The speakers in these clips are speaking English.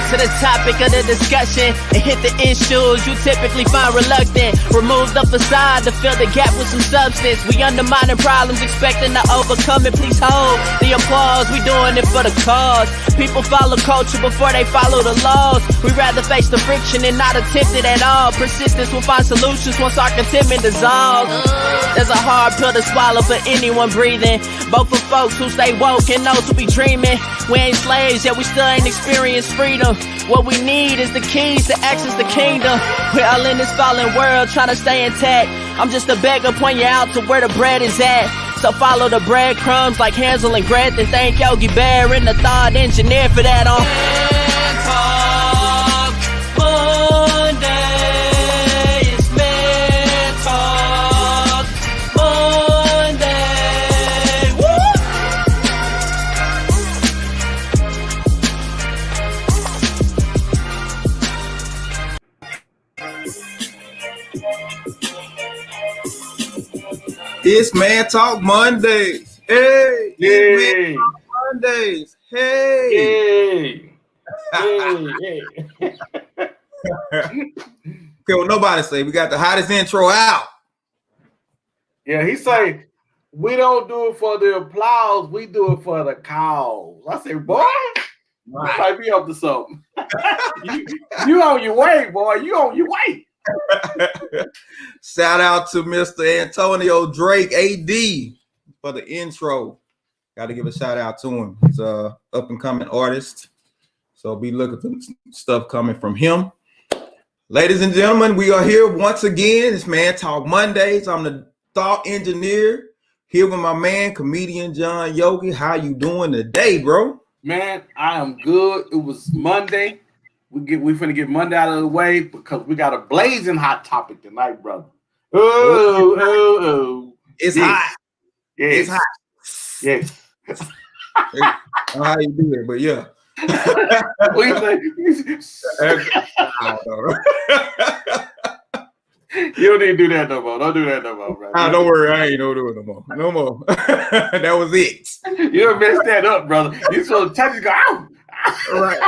to the topic of the discussion and hit the issues you typically find reluctant. Remove the facade to fill the gap with some substance. We undermining problems, expecting to overcome it. Please hold the applause. We doing it for the cause. People follow culture before they follow the laws. We rather face the friction and not attempt it at all. Persistence will find solutions once our contentment dissolves. There's a hard pill to swallow for anyone breathing. Both for folks who stay woke and those who be dreaming. We ain't slaves, yet we still ain't experienced freedom. What we need is the keys to access the kingdom. We're all in this fallen world trying to stay intact. I'm just a beggar, point you out to where the bread is at. So follow the breadcrumbs like Hansel and Gretel. Thank Yogi Bear and the thought engineer for that on It's Man Talk Mondays. Hey, Yay. Man Talk Mondays. Hey. Hey. Okay, well, nobody say we got the hottest intro out. Yeah, he say we don't do it for the applause, we do it for the cause. I say, boy, you might be up to something. you on your way, boy. You on your way. Shout out to Mr. Antonio Drake, AD, for the intro. Got to give a shout out to him. He's a up and coming artist, so be looking for stuff coming from him. Ladies and gentlemen, we are here once again. It's Man Talk Mondays. I'm the thought engineer here with my man, comedian John Yogi. How you doing today, bro? Man, I am good. It was Monday. We finna get Monday out of the way because we got a blazing hot topic tonight, brother. Oh. It's yes. hot. Yes. It's hot. Yes. I don't know how you do it, but yeah. What you say? I don't know. You don't need to do that no more. Don't do that no more, bro. Don't worry, I ain't no doing no more. No more. That was it. You done messed that up, brother. You supposed to touch it, go out. Right.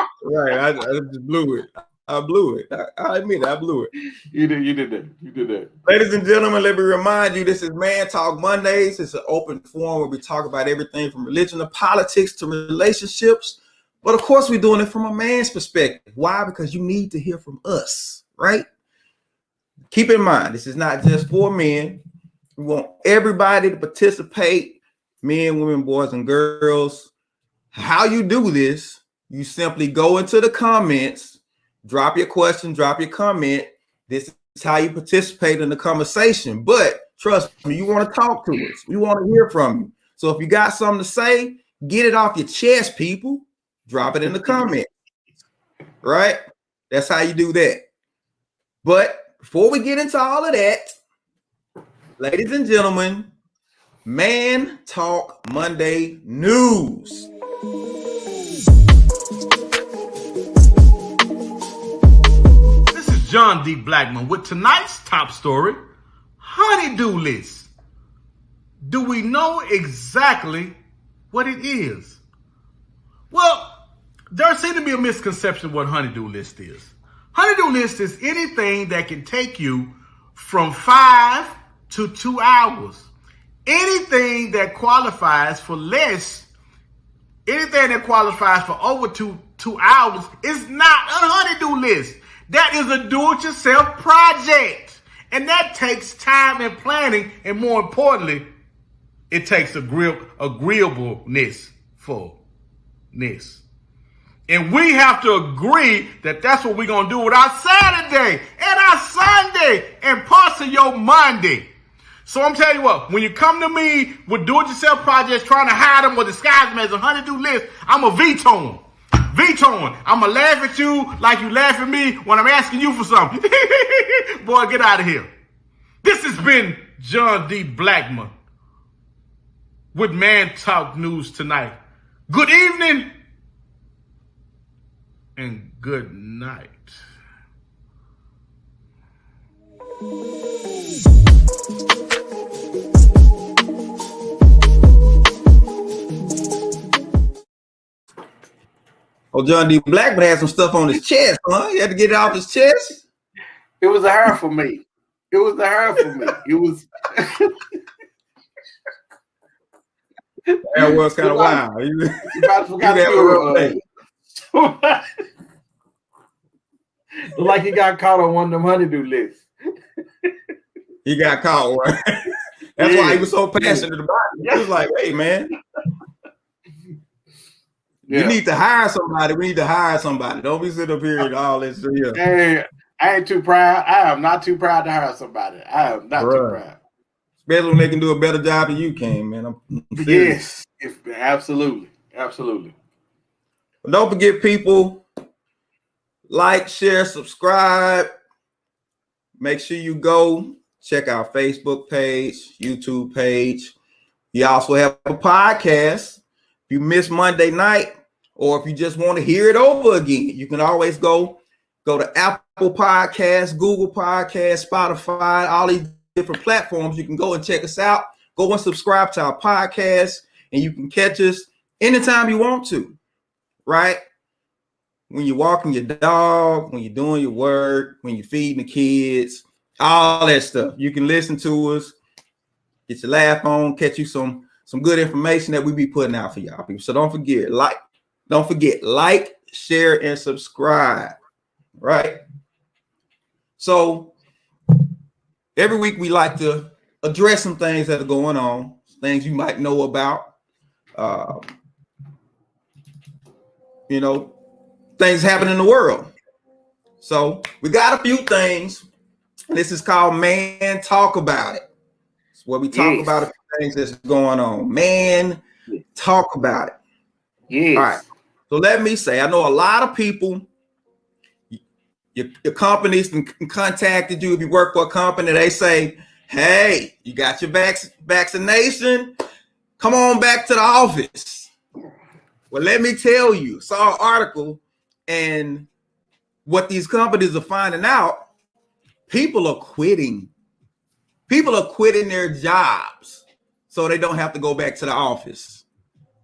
I just blew it. I blew it. I admit it, I blew it. You did that. Ladies and gentlemen, let me remind you, this is Man Talk Mondays. It's an open forum where we talk about everything from religion to politics to relationships. But of course, we're doing it from a man's perspective. Why? Because you need to hear from us, right? Keep in mind, this is not just for men. We want everybody to participate, men, women, boys, and girls. How you do this, you simply go into the comments, drop your question, drop your comment. This is how you participate in the conversation. But trust me, you want to talk to us. We want to hear from you. So if you got something to say, get it off your chest, people. Drop it in the comments. Right? That's how you do that. But before we get into all of that, ladies and gentlemen, Man Talk Monday news. This is John D. Blackman with tonight's top story, honeydew list. Do we know exactly what it is? Well, there seems to be a misconception of what honeydew list is. Honeydew list is anything that can take you from 5 to 2 hours. Anything that qualifies for less, anything that qualifies for over two hours is not a honeydew list. That is a do-it-yourself project. And that takes time and planning. And more importantly, it takes agreeableness for this. And we have to agree that that's what we're going to do with our Saturday and our Sunday and parts of your Monday. So I'm telling you what, when you come to me with do-it-yourself projects trying to hide them or disguise them as a honeydew list, I'm a veto them. I'm going to laugh at you like you laugh at me when I'm asking you for something. Boy, get out of here. This has been John D. Blackman with Man Talk News tonight. Good evening and good night. Oh, John D. Blackman had some stuff on his chest, huh? He had to get it off his chest. It was a hair for me. It was the hair for me. It was. That was kind of wild. You like he got caught on one of them honeydew lists. He got caught, right? That's why he was so passionate about it. He was like, hey, man. You need to hire somebody. We need to hire somebody. Don't be sitting up here and all this. Yeah. Hey, I ain't too proud. I am not too proud to hire somebody. I am not too proud. Especially when they can do a better job than you can, man. I'm yes, absolutely. Absolutely. But don't forget, people, like, share, subscribe. Make sure you go check our Facebook page, YouTube page. We also have a podcast. If you miss Monday night, or if you just want to hear it over again, you can always go to Apple Podcasts, Google Podcasts, Spotify, all these different platforms. You can go and check us out. Go and subscribe to our podcast, and you can catch us anytime you want to, right? When you're walking your dog, when you're doing your work, when you're feeding the kids, all that stuff. You can listen to us, get your laugh on, catch you some good information that we be putting out for y'all people. So don't forget, like, share, and subscribe. Right. So every week we like to address some things that are going on, things you might know about. Things happen in the world. So we got a few things. This is called Man Talk About It. It's where we talk about a few things that's going on. Man Talk About It. Yes. All right. So let me say, I know a lot of people, your companies contacted you. If you work for a company, they say, hey, you got your vaccination? Come on back to the office. Well, let me tell you, saw an article, and what these companies are finding out, people are quitting. People are quitting their jobs so they don't have to go back to the office.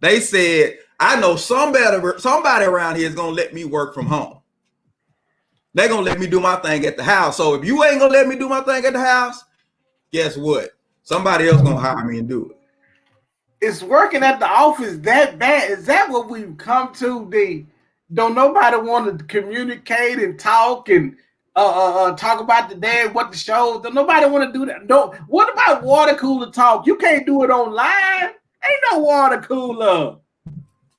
They said, I know somebody around here is going to let me work from home. They're going to let me do my thing at the house. So if you ain't going to let me do my thing at the house, guess what? Somebody else going to hire me and do it. It's working at the office that bad? Is that what we've come to? Don't nobody want to communicate and talk and talk about the day, what the show? Don't nobody want to do that? No. What about water cooler talk? You can't do it online. Ain't no water cooler.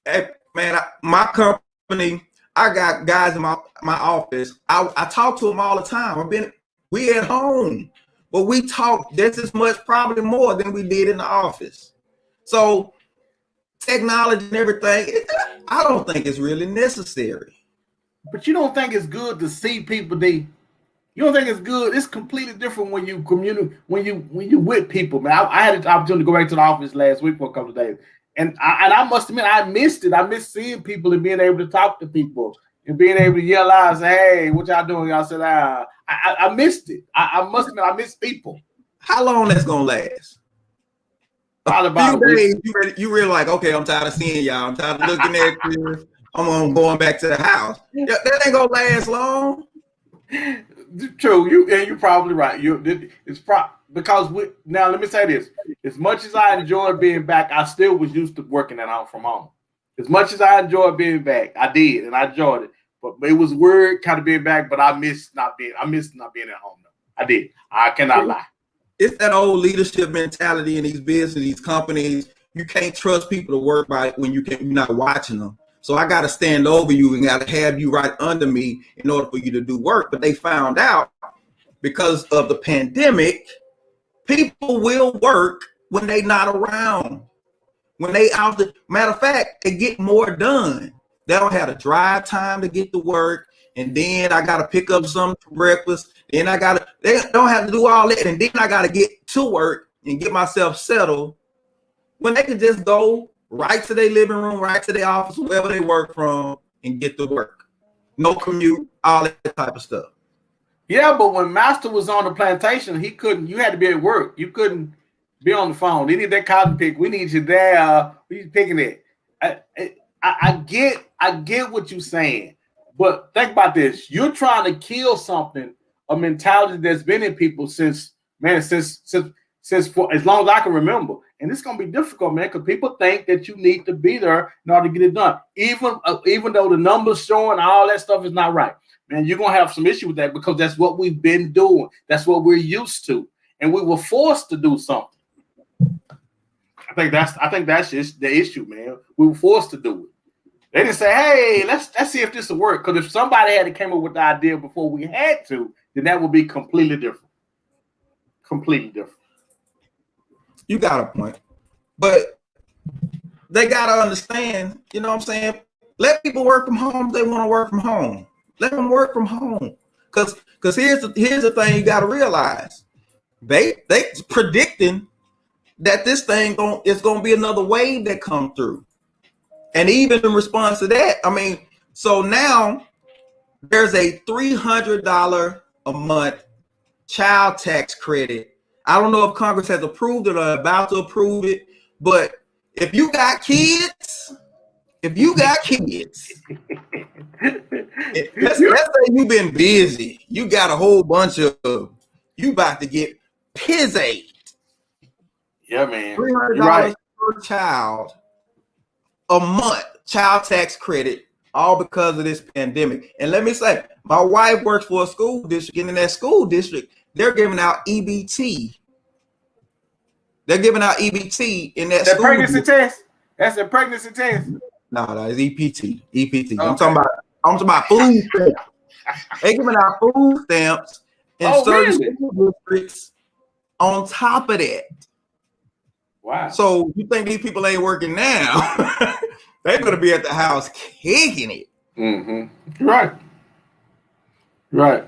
Hey, man, my company, I got guys in my office. I talk to them all the time. We at home, but we talk just as much, probably more than we did in the office. So technology and everything, I don't think it's really necessary. But you don't think it's good to see people, D? You don't think it's good? It's completely different when you communicate, when you with people, man. I had an opportunity to go back to the office last week for a couple of days. And I must admit, I missed it. I missed seeing people and being able to talk to people and being able to yell out and say, hey, what y'all doing? Y'all said, I missed it. I must admit, I missed people. How long that's going to last? Probably about a few days, you really like, okay, I'm tired of seeing y'all. I'm tired of looking at you. I'm going back to the house. Yeah, that ain't going to last long. True. You're probably right. Because now let me say this. As much as I enjoyed being back, I still was used to working at home from home. As much as I enjoyed being back, I did, and I enjoyed it. But it was weird kind of being back, but I missed not being at home though. I did. I cannot lie. It's that old leadership mentality in these businesses, these companies. You can't trust people to work by when you're not watching them. So I got to stand over you and got to have you right under me in order for you to do work. But they found out because of the pandemic, people will work when they not around. When they out, matter of fact, they get more done. They don't have to drive time to get to work. And then I got to pick up something for breakfast. Then they don't have to do all that. And then I got to get to work and get myself settled when they can just go right to their living room, right to their office, wherever they work from, and get to work. No commute, all that type of stuff. Yeah, but when Master was on the plantation, you had to be at work. You couldn't be on the phone. They need that cotton pick. We need you there. We picking it. I I get what you're saying, but think about this. You're trying to kill something, a mentality that's been in people since for as long as I can remember. And it's gonna be difficult, man, because people think that you need to be there in order to get it done. Even though the numbers showing all that stuff is not right, man, you're gonna have some issue with that because that's what we've been doing. That's what we're used to, and we were forced to do something. I think that's just the issue, man. We were forced to do it. They didn't say, "Hey, let's see if this will work." Because if somebody had came up with the idea before we had to, then that would be completely different. Completely different. You got a point, but they gotta understand. You know what I'm saying? Let people work from home if they want to work from home. Let them work from home. Because here's the thing you gotta realize. They predicting that this thing is gonna be another wave that come through. And even in response to that, I mean, so now there's a $300 a month child tax credit. I don't know if Congress has approved it or about to approve it, but if you got kids, let's say you've been busy, you got a whole bunch of, you about to get pizzaed. Yeah, man. $300 right. per child a month, child tax credit, all because of this pandemic. And let me say, my wife works for a school district, and in that school district, they're giving out EBT. They're giving out EBT in that school pregnancy district. test. That's a pregnancy test. No, it's EPT. EPT. Okay. I'm talking about food stamps. They're giving out food stamps in certain school districts on top of that. Wow. So you think these people ain't working now? They're gonna be at the house kicking it. Mm-hmm. Right.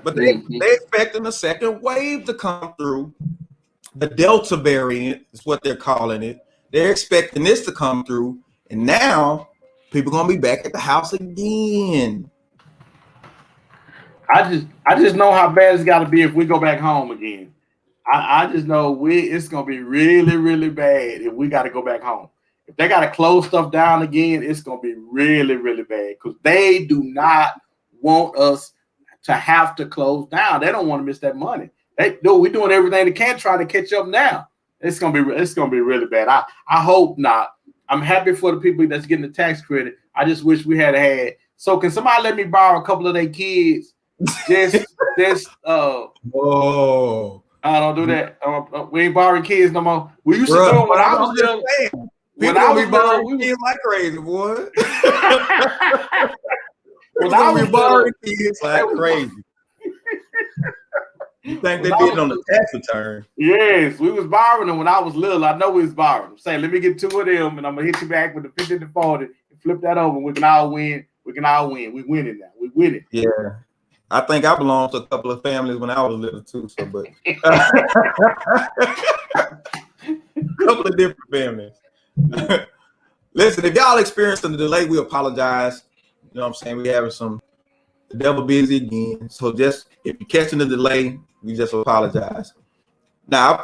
But they expecting a second wave to come through. The Delta variant is what they're calling it. They're expecting this to come through, and now people gonna be back at the house again. I just know how bad it's got to be if we go back home again. I just know it's gonna be really, really bad if we got to go back home. If they got to close stuff down again, it's gonna be really, really bad because they do not want us to have to close down. They don't want to miss that money. We're doing everything they can try to catch up now. It's gonna be really bad. I hope not. I'm happy for the people that's getting the tax credit. I just wish we had. So can somebody let me borrow a couple of their kids? Whoa. I don't do that. We ain't borrowing kids no more. We used to do it when I was little. When I was borrowing kids like crazy, boy. When I was borrowing kids like crazy. You think they did on the tax return? Yes, we was borrowing them when I was little. I know we was borrowing them. Say, let me get 2 of them, and I'm gonna hit you back with the 50 to 40 and flip that over. We can all win. We winning now. We winning. Yeah. I think I belonged to a couple of families when I was little too. So, but a couple of different families. Listen, if y'all experiencing the delay, we apologize. You know what I'm saying? We're having the devil busy again. So just if you're catching the delay, we just apologize. Now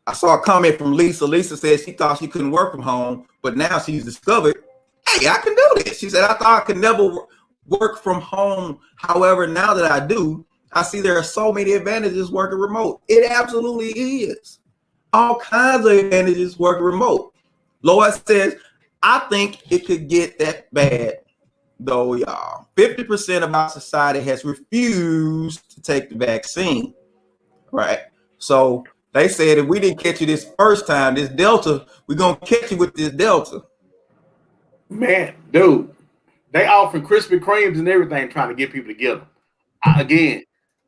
I saw a comment from Lisa. Lisa said she thought she couldn't work from home, but now she's discovered, hey, I can do this. She said, I thought I could never work from home. However, now that I do, I see there are so many advantages working remote. It absolutely is. All kinds of advantages working remote. Lois says, I think it could get that bad, though, y'all. 50% of our society has refused to take the vaccine, right? So they said if we didn't catch you this first time, this Delta, we're going to catch you with this Delta. Man, dude, they offering Krispy Kremes and everything trying to get people to get them. Again,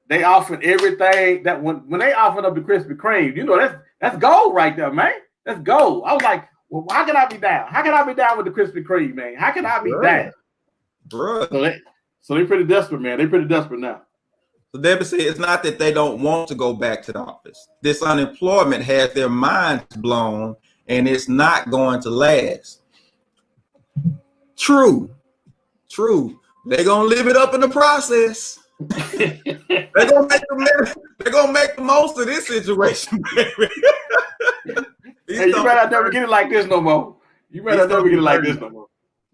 they offered everything that when they offered up the Krispy Kreme, you know, that's gold right there, man. That's gold. I was like, well, how can I be down? How can I be down with the Krispy Kreme, man? How can I be down? Bro. So they're pretty desperate, man. They're pretty desperate now. So Debbie said it's not that they don't want to go back to the office. This unemployment has their minds blown, and it's not going to last. True. They're gonna live it up in the process. They're gonna make the most of this situation, baby. Hey, you better never get it like this no more.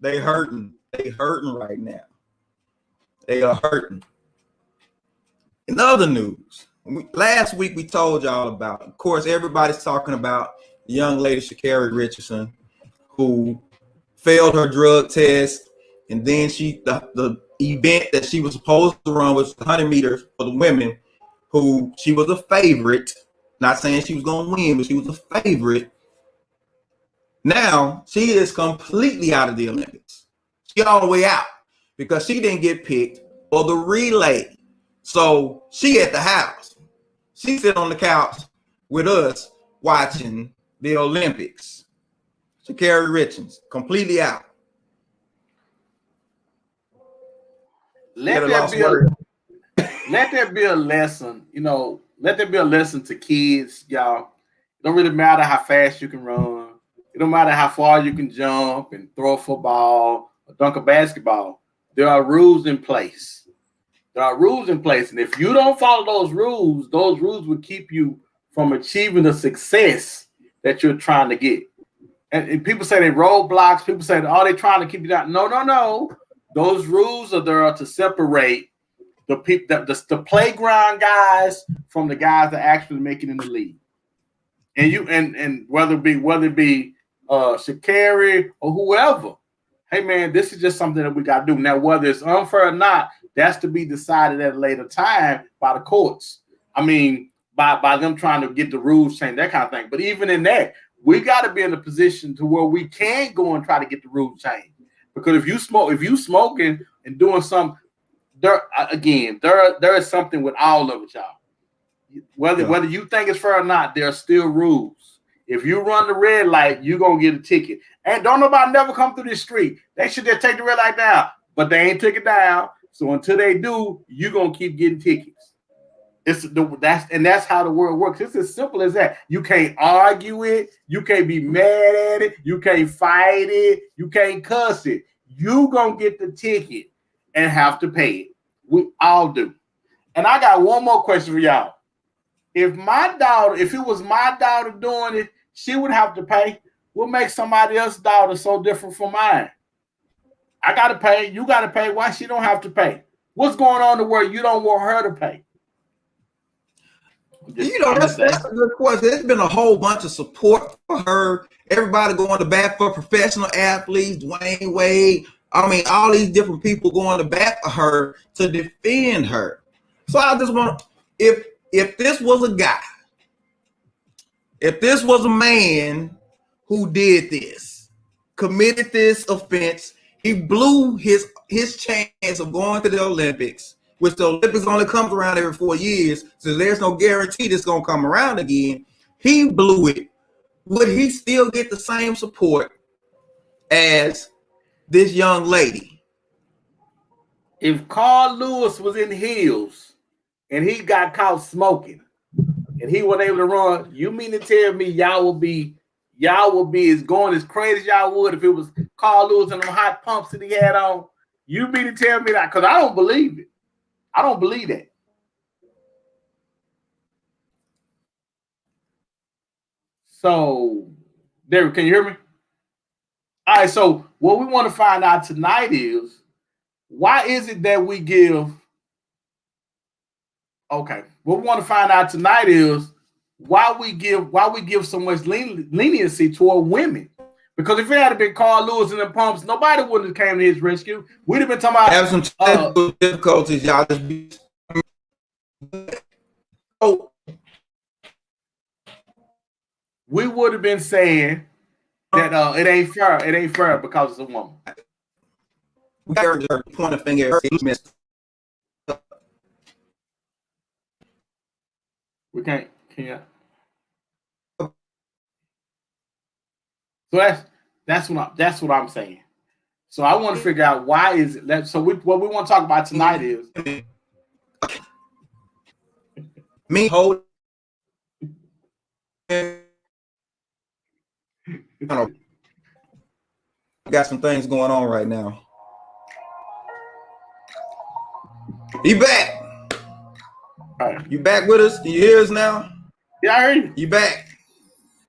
They hurting. They hurting right now. They are hurting. In other news, last week we told y'all about, of course, everybody's talking about the young lady, Sha'Carri Richardson, who failed her drug test. And then the event that she was supposed to run was 100 meters for the women, who she was a favorite. Not saying she was going to win, but she was a favorite. Now she is completely out of the Olympics. She all the way out because she didn't get picked for the relay. So she at the house. She sit on the couch with us watching the Olympics. Sha'Carri Richardson completely out. Let that be a lesson, let that be a lesson to kids, y'all. It don't really matter how fast you can run. It don't matter how far you can jump and throw a football or dunk a basketball. There are rules in place. And if you don't follow those rules will keep you from achieving the success that you're trying to get. And people say they roadblocks. People say, they're trying to keep you down. No. Those rules are there to separate the people, the playground guys from the guys that actually make it in the league. And whether it be Sha'Carri or whoever, hey man, this is just something that we got to do. Now, whether it's unfair or not, that's to be decided at a later time by the courts. I mean, by them trying to get the rules changed, that kind of thing. But even in that, we got to be in a position to where we can go and try to get the rules changed. Because if you smoking and doing something, there is something with all of it, y'all. Whether you think it's fair or not, there are still rules. If you run the red light, you're gonna get a ticket. And don't nobody never come through this street. They should just take the red light down, but they ain't took it down. So until they do, you're gonna keep getting tickets. That's how the world works. It's as simple as that. You can't argue it, you can't be mad at it, you can't fight it, you can't cuss it. You gonna get the ticket and have to pay it. We all do. And I got one more question for y'all. If it was my daughter doing it, she would have to pay. What makes somebody else's daughter so different from mine? I gotta pay, you gotta pay. Why she don't have to pay? What's going on to where you don't want her to pay? That's a good question. There's been a whole bunch of support for her. Everybody going to bat for professional athletes, Dwayne Wade. I mean, all these different people going to bat for her to defend her. So I just want, if this was a guy, if this was a man who did this, committed this offense, he blew his chance of going to the Olympics, which the Olympics only comes around every 4 years, so there's no guarantee this going to come around again. He blew it. Would he still get the same support as this young lady? If Carl Lewis was in heels and he got caught smoking and he wasn't able to run, you mean to tell me y'all would be as going as crazy as y'all would if it was Carl Lewis and them hot pumps that he had on? You mean to tell me that? Because I don't believe it. I don't believe that. So, Derek, can you hear me? All right, so what we want to find out tonight is, why is it that we give... Okay, what we want to find out tonight is why we give so much leniency toward women. Because if it had been Carl Lewis and the pumps, nobody would have came to his rescue. We'd have been talking about have some technical difficulties, y'all. We would have been saying that it ain't fair. It ain't fair because it's a woman. We heard her point of finger. We can't. Can you? So that's what I'm saying. So I want to figure out why is it that. So what we want to talk about tonight is me holding. Got some things going on right now. You back? All right. You back with us? Can you hear us now? Yeah, I heard you. You back?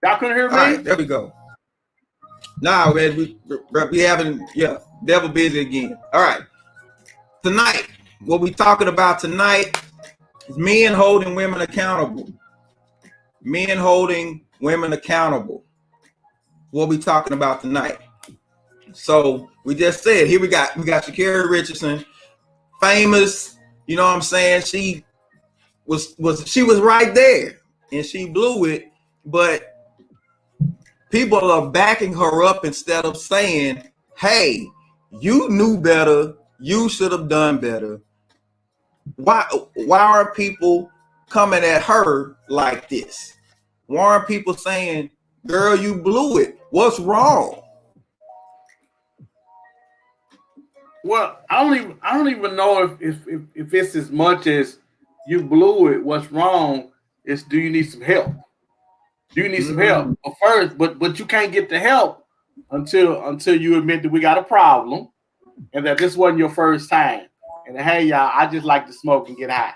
Y'all couldn't hear me? All right, there we go. Nah, man, we having devil busy again. All right, tonight, what we talking about tonight is men holding women accountable. Men holding women accountable. What we talking about tonight? So we just said here we got Sha'Carri Richardson, famous. You know what I'm saying? She was right there and she blew it, but people are backing her up instead of saying, "Hey, you knew better. You should have done better." Why aren't people coming at her like this? Why aren't people saying, "Girl, you blew it. What's wrong?" Well, I don't even know if it's as much as you blew it. What's wrong is, do you need some help? Do you need some help? But first, but you can't get the help until you admit that we got a problem and that this wasn't your first time. And hey, y'all, I just like to smoke and get high.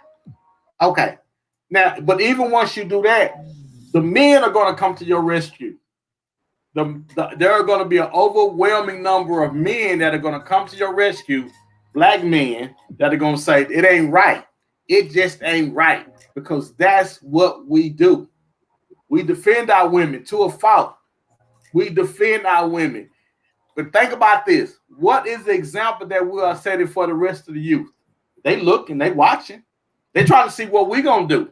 Okay. Now, but even once you do that, the men are going to come to your rescue. There are going to be an overwhelming number of men that are going to come to your rescue, black men, that are going to say, it ain't right. It just ain't right, because that's what we do. We defend our women to a fault. We defend our women. But think about this. What is the example that we are setting for the rest of the youth? They looking, they watching. They trying to see what we going to do.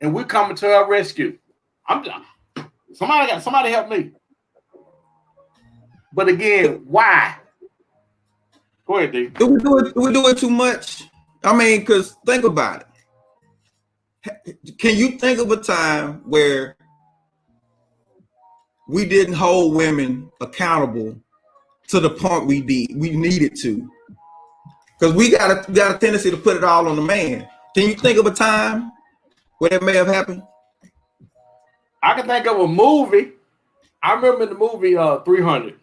And we're coming to our rescue. Somebody help me. But again, why? Go ahead, D. Do we do it too much? I mean, because think about it. Can you think of a time where we didn't hold women accountable to the point we needed to? Because we got a tendency to put it all on the man. Can you think of a time where that may have happened? I can think of a movie. I remember the movie 300,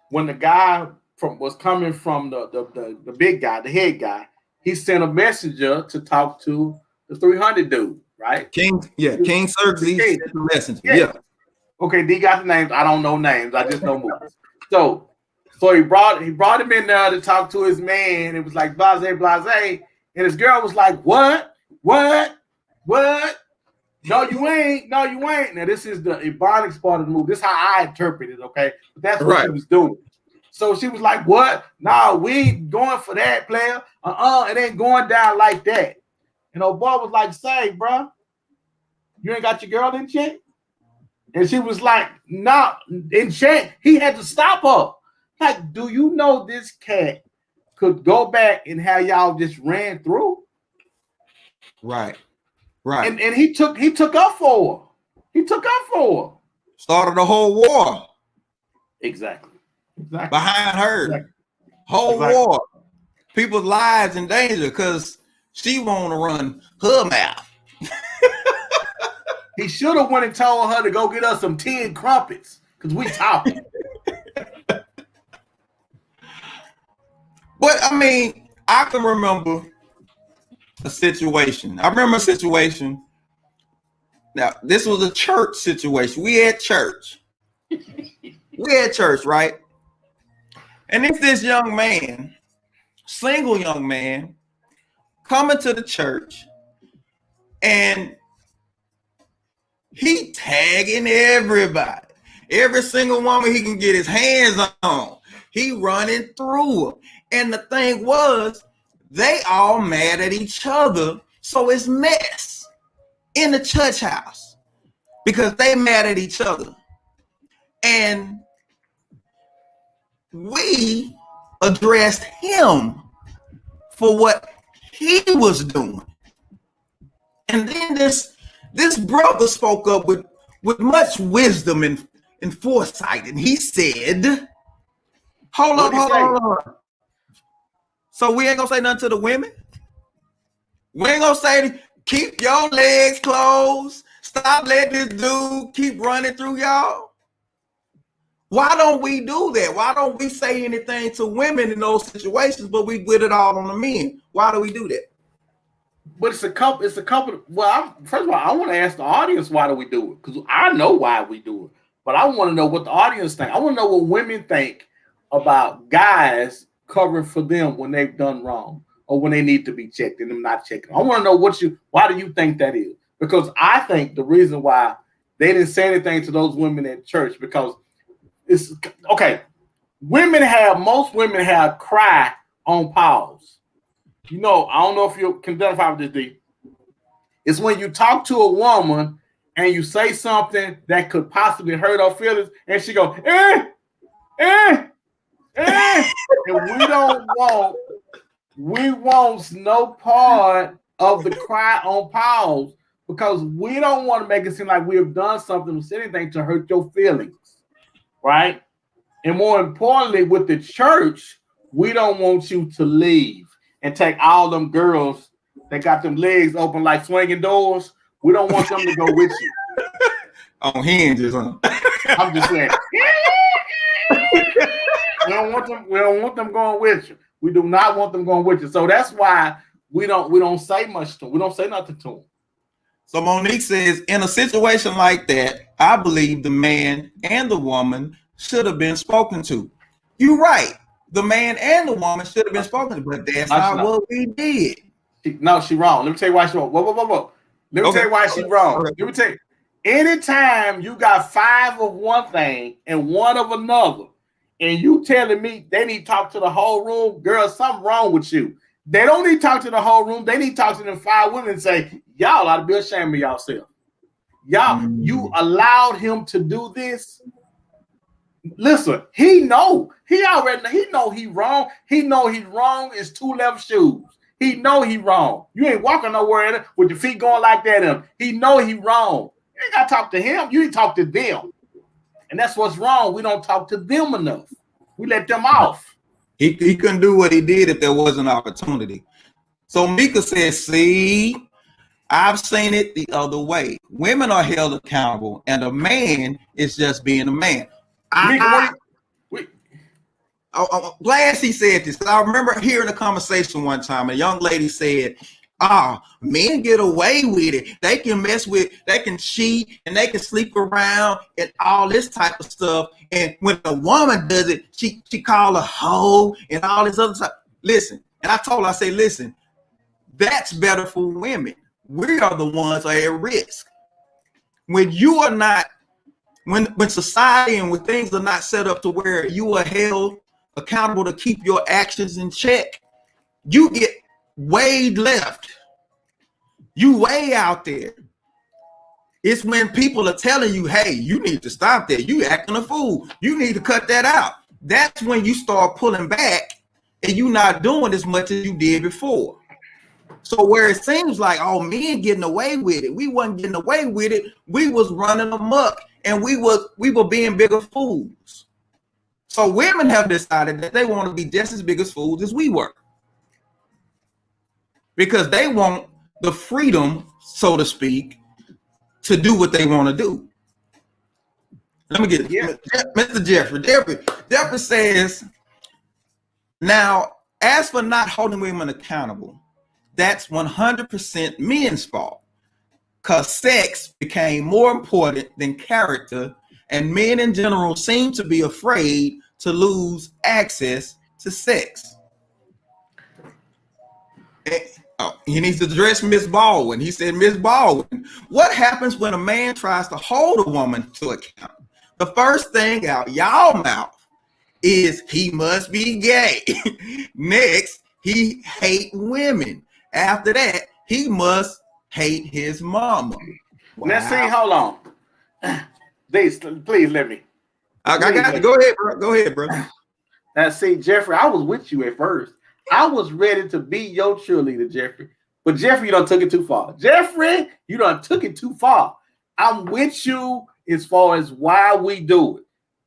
when the guy was coming from the big guy, the head guy. He sent a messenger to talk to the 300 dude, right? King Xerxes sent the messenger. Yeah. Okay, D got the names. I don't know names. I just know movies. So he brought him in there to talk to his man. It was like blase, blase. And his girl was like, what? No, you ain't. Now, this is the Ebonics part of the movie. This is how I interpret it, okay? But that's what she was doing. So she was like, what? No, we ain't going for that, player. It ain't going down like that. And old boy was like, say, bro, you ain't got your girl in check? And she was like, no, in check. He had to stop her. Like, do you know this cat could go back and how y'all just ran through? Right. And he took up for her. Started the whole war. Exactly. Behind her. Whole war. People's lives in danger because she want to run her mouth. He should have went and told her to go get us some tea and crumpets, because we talking. But I mean, I can remember a situation. Now, this was a church situation. We had church. Right? And if this young man, single young man, coming to the church and he tagging everybody, every single woman he can get his hands on, he running through them. And the thing was, they all mad at each other. So it's mess in the church house because they mad at each other. And we addressed him for what he was doing. And then this brother spoke up with much wisdom and foresight. And he said, hold on. So we ain't gonna say nothing to the women? We ain't gonna say, keep your legs closed. Stop letting this dude keep running through y'all. Why don't we do that? Why don't we say anything to women in those situations, but we put it all on the men? Why do we do that? But it's a couple. Well, first of all, I want to ask the audience, why do we do it? Because I know why we do it. But I want to know what the audience think. I want to know what women think about guys covering for them when they've done wrong or when they need to be checked and them not checking. I want to know why do you think that is? Because I think the reason why they didn't say anything to those women at church, because it's okay. Most women have cry on pause. You know, I don't know if you can identify with this, D. It's when you talk to a woman and you say something that could possibly hurt her feelings, and she goes, and we want no part of the cry on pause because we don't want to make it seem like we have done something or said anything to hurt your feelings, right? And more importantly, with the church, we don't want you to leave and take all them girls that got them legs open like swinging doors. We don't want them to go with you. On hinges, huh? I'm just saying. We don't want them going with you. We do not want them going with you. So that's why we don't say much to them. We don't say nothing to them. So Monique says, in a situation like that, I believe the man and the woman should have been spoken to. You're right. The man and the woman should have been spoken to, but that's not what we did. She wrong. Let me tell you why she's wrong. Whoa. Let me tell you why she's wrong. Okay. Let me tell you. Anytime you got 5 of one thing and 1 of another, and you telling me they need to talk to the whole room, girl, something wrong with you. They don't need to talk to the whole room. They need to talk to them 5 women and say, y'all ought to be ashamed of yourself. Y'all, you allowed him to do this. Listen, he know he wrong. He know he's wrong. It's 2 left shoes. He know he wrong. You ain't walking nowhere with your feet going like that. He know he wrong. You ain't got to talk to him. You need to talk to them. And that's what's wrong. We don't talk to them enough. We let them off. He couldn't do what he did if there was an opportunity. So Mika says, see, I've seen it the other way. Women are held accountable, and a man is just being a man. I'm glad she said this. I remember hearing a conversation one time. A young lady said, men get away with it. They can cheat and they can sleep around and all this type of stuff. And when a woman does it, she call a hoe and all this other stuff. Listen, and I told her, I say, listen, that's better for women. We are the ones that are at risk. When you are not, when society and when things are not set up to where you are held accountable to keep your actions in check, you get way left. You way out there. It's when people are telling you, hey, you need to stop that. You acting a fool. You need to cut that out. That's when you start pulling back and you not doing as much as you did before. So where it seems like, oh, men getting away with it, we wasn't getting away with it. We was running amok and we were being bigger fools. So women have decided that they want to be just as big as fools as we were, because they want the freedom, so to speak, to do what they want to do. Let me get Mr. Jeffrey. Jeffrey says, now, as for not holding women accountable, that's 100% men's fault, because sex became more important than character, and men in general seem to be afraid to lose access to sex. He needs to address Miss Baldwin. He said, Miss Baldwin, what happens when a man tries to hold a woman to account? The first thing out y'all mouth is he must be gay. Next, he hate women. After that, he must hate his mama. Wow. Let's see. Hold on. Please let me. I got it. Go ahead, bro. Go ahead, bro. Now, see, Jeffrey, I was with you at first. I was ready to be your cheerleader, Jeffrey. But Jeffrey, you done took it too far. Jeffrey, you done took it too far. I'm with you as far as why we do it.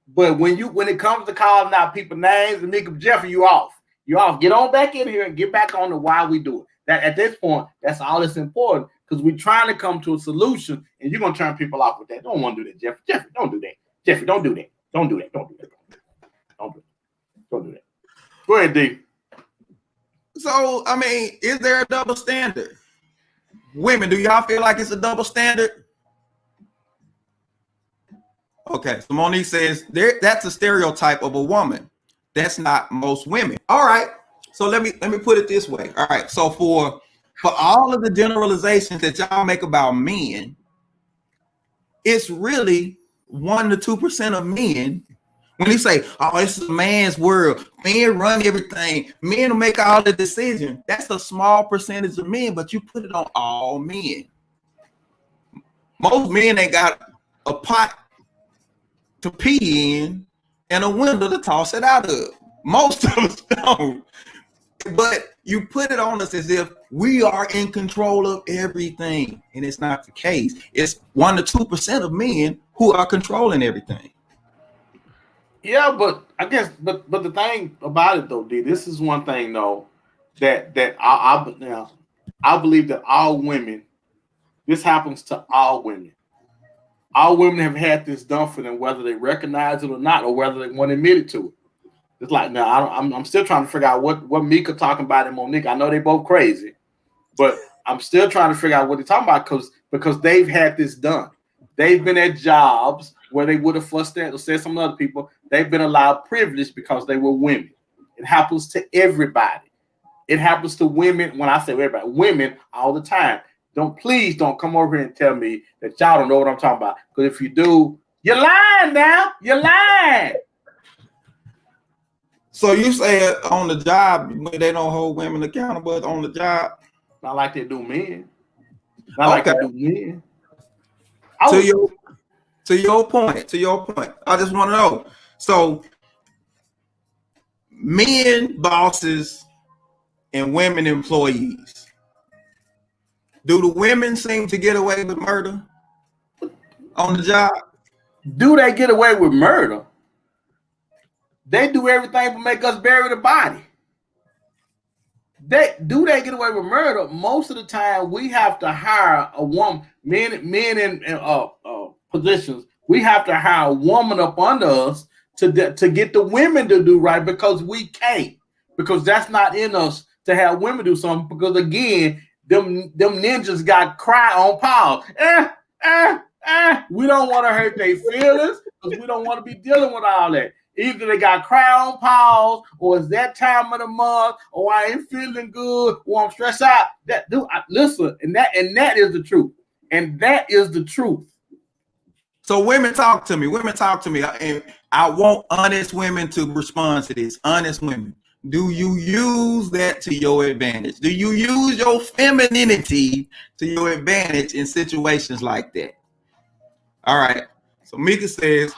But when it comes to calling out people's names and making Jeffrey, you off. You off. Get on back in here and get back on to why we do it. That at this point, that's all that's important, because we're trying to come to a solution, and you're gonna turn people off with that. Don't want to do that, Jeffrey. Jeffrey, don't do that. Jeffrey, don't do that. Don't do that. Don't do that. Don't do that. Don't do that. Go ahead, D. So, I mean, is there a double standard? Women, do y'all feel like it's a double standard? Okay, so Monique says that's a stereotype of a woman. That's not most women. All right. So let me put it this way. All right. So for all of the generalizations that y'all make about men, it's really 1 to 2% of men. When you say, "Oh, it's a man's world. Men run everything. Men make all the decisions." That's a small percentage of men, but you put it on all men. Most men ain't got a pot to pee in and a window to toss it out of. Most of us don't. But you put it on us as if we are in control of everything, and it's not the case. It's 1 to 2% of men who are controlling everything. Yeah, but I guess, but the thing about it though, D, this is one thing though that I believe that all women, this happens to all women. All women have had this done for them, whether they recognize it or not, or whether they want to admit it to it. It's like, now I'm still trying to figure out what Mika talking about and Monique. I know they both crazy, but I'm still trying to figure out what they're talking about because they've had this done. They've been at jobs where they would have frustrated or said some other people. They've been allowed privilege because they were women. It happens to everybody. It happens to women. When I say everybody, women all the time. Please don't come over here and tell me that y'all don't know what I'm talking about. Because if you do, you're lying now. You're lying. So you say on the job, they don't hold women accountable on the job? Not like they do men. Not like they do men. To your point, I just want to know. So men bosses and women employees. Do the women seem to get away with murder on the job? Do they get away with murder? They do everything but make us bury the body. They get away with murder? Most of the time, we have to hire a woman. Men in positions, we have to hire a woman up under us to get the women to do right because we can't. Because that's not in us to have women do something. Because again, them ninjas got cry on pause. We don't want to hurt their feelings because we don't want to be dealing with all that. Either they got cry on pause, or it's that time of the month, or I ain't feeling good, or I'm stressed out. Listen, and that is the truth. And that is the truth. So women talk to me. And I want honest women to respond to this. Honest women. Do you use that to your advantage? Do you use your femininity to your advantage in situations like that? All right. So Mika says,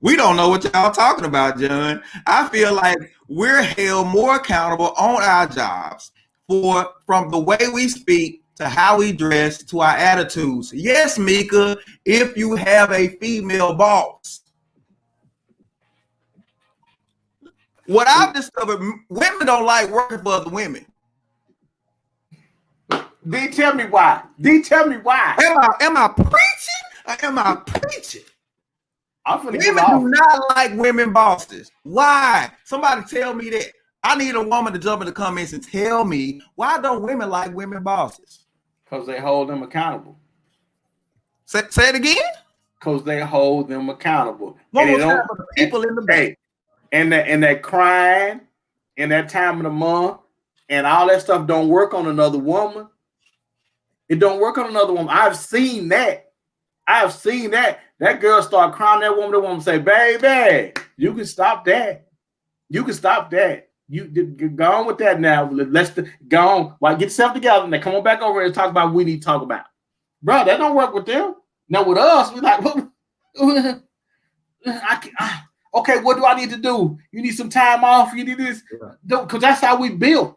we don't know what y'all talking about, John. I feel like we're held more accountable on our jobs from the way we speak to how we dress to our attitudes. Yes, Mika, if you have a female boss. What I've discovered, women don't like working for other women. D, tell me why. Am I preaching? Or am I preaching? Women do not like women bosses. Why? Somebody tell me that. I need a woman to jump in the comments and tell me, why don't women like women bosses? Because they hold them accountable. Say it again? Because they hold them accountable. One more time for the people in the back. And that crying and that time of the month and all that stuff don't work on another woman. It don't work on another woman. I've seen that. That girl start crying. That woman say, baby, you can stop that. You go on with that now. Let's go on. Well, get yourself together and then come on back over and talk about what we need to talk about. Bro, that don't work with them. Now with us, we like, okay, what do I need to do? You need some time off. You need this. Because that's how we build.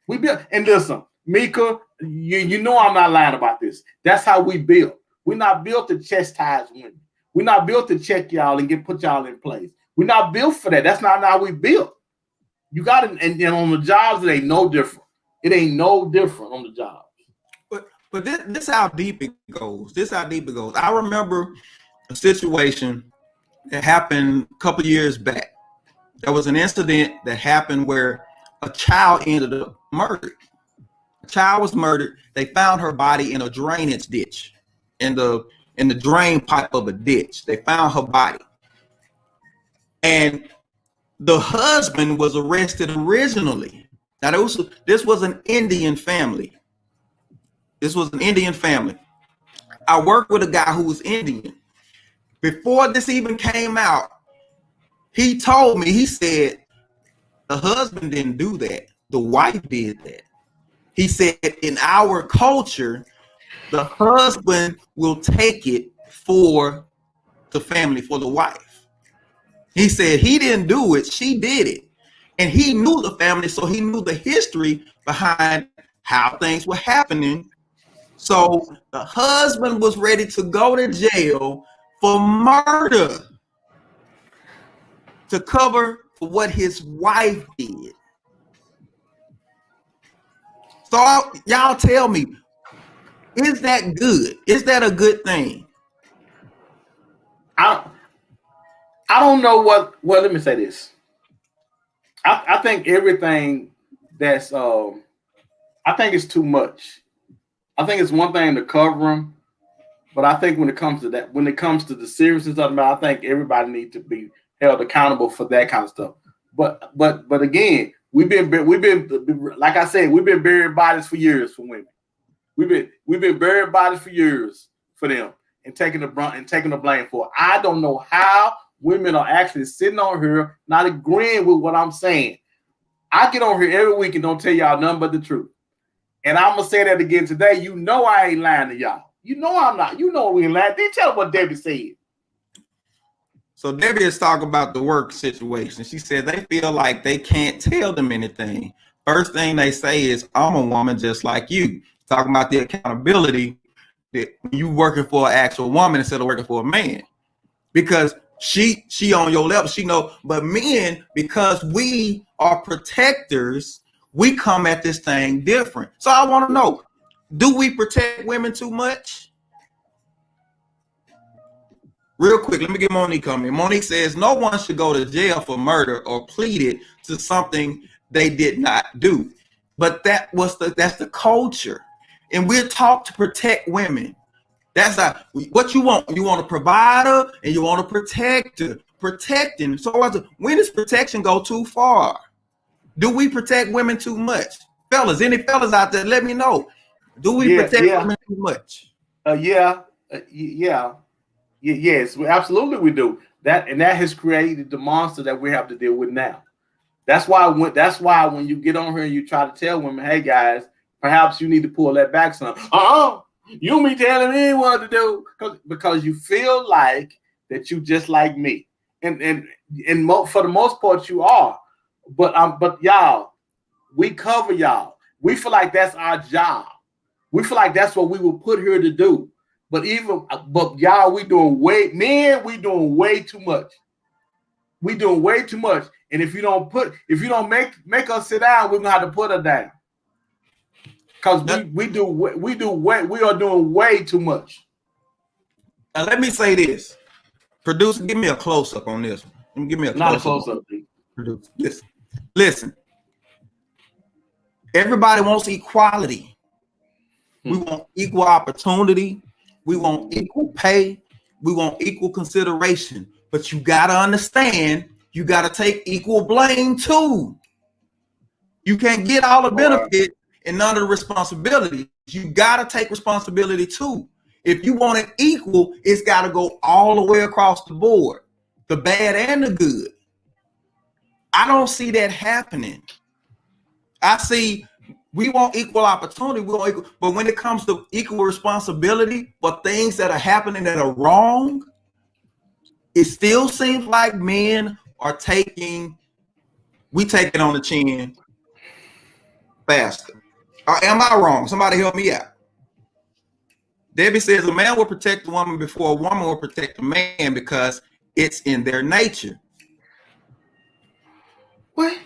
And listen, Mika, you know I'm not lying about this. That's how we build. We're not built to chastise women. We're not built to check y'all and put y'all in place. We're not built for that. That's not how we built. You got it, and on the jobs, it ain't no different. It ain't no different on the jobs. But this how deep it goes. I remember a situation that happened a couple years back. There was an incident that happened where a child ended up murdered. A child was murdered. They found her body in a drainage ditch. And the in the drain pipe of a ditch. They found her body. And the husband was arrested originally. Now, this was an Indian family. This was an Indian family. I worked with a guy who was Indian. Before this even came out, he told me, he said, the husband didn't do that. The wife did that. He said, in our culture, the husband will take it for the family, for the wife. He said he didn't do it, she did it. And he knew the family, so he knew the history behind how things were happening. So the husband was ready to go to jail for murder to cover for what his wife did. So y'all tell me, is that good? Is that a good thing? I don't know what. Well, let me say this. I think everything that's I think it's too much. I think it's one thing to cover them, but I think when it comes to that, when it comes to the seriousness of it, I think everybody needs to be held accountable for that kind of stuff. But again, we've been like I said, we've been burying bodies for years for women. We've been burying bodies for years for them and taking the brunt and taking the blame for it. I don't know how women are actually sitting on here not agreeing with what I'm saying. I get on here every week and don't tell y'all nothing but the truth. And I'm gonna say that again today. You know I ain't lying to y'all. You know I'm not. You know we ain't lying. Did tell them what Debbie said. So Debbie is talking about the work situation. She said they feel like they can't tell them anything. First thing they say is, I'm a woman just like you. Talking about the accountability that you working for an actual woman instead of working for a man. Because she on your level, she know, but men, because we are protectors, we come at this thing different. So I want to know, do we protect women too much? Real quick, let me get Monique coming. Monique says no one should go to jail for murder or pleaded to something they did not do. But that's the culture. And we're taught to protect women. That's what you want. You want a provider and you want a protector. Protecting. So when does protection go too far? Do we protect women too much? Fellas, any fellas out there, let me know. Do we protect women too much? Yes, absolutely we do. That has created the monster that we have to deal with now. That's why when you get on here and you try to tell women, hey guys, perhaps you need to pull that back some. You be telling me what to do because you feel like that you just like me, and for the most part you are. But y'all, we cover y'all. We feel like that's our job. We feel like that's what we were put here to do. But y'all, we doing way too much. We doing way too much. And if you don't make us sit down, we're gonna have to put her down. Because we are doing way too much. Now let me say this. Producer, give me a close-up on this one. Give me a Not a close-up. Producer. Listen. Everybody wants equality. We want equal opportunity. We want equal pay. We want equal consideration. But you got to understand, you got to take equal blame too. You can't get all the benefit and none of the responsibility. You got to take responsibility too. If you want it equal, it's got to go all the way across the board, the bad and the good. I don't see that happening. I see we want equal opportunity, but when it comes to equal responsibility for things that are happening that are wrong, it still seems like men are taking it on the chin faster. Or am I wrong? Somebody help me out. Debbie says a man will protect a woman before a woman will protect a man because it's in their nature. What?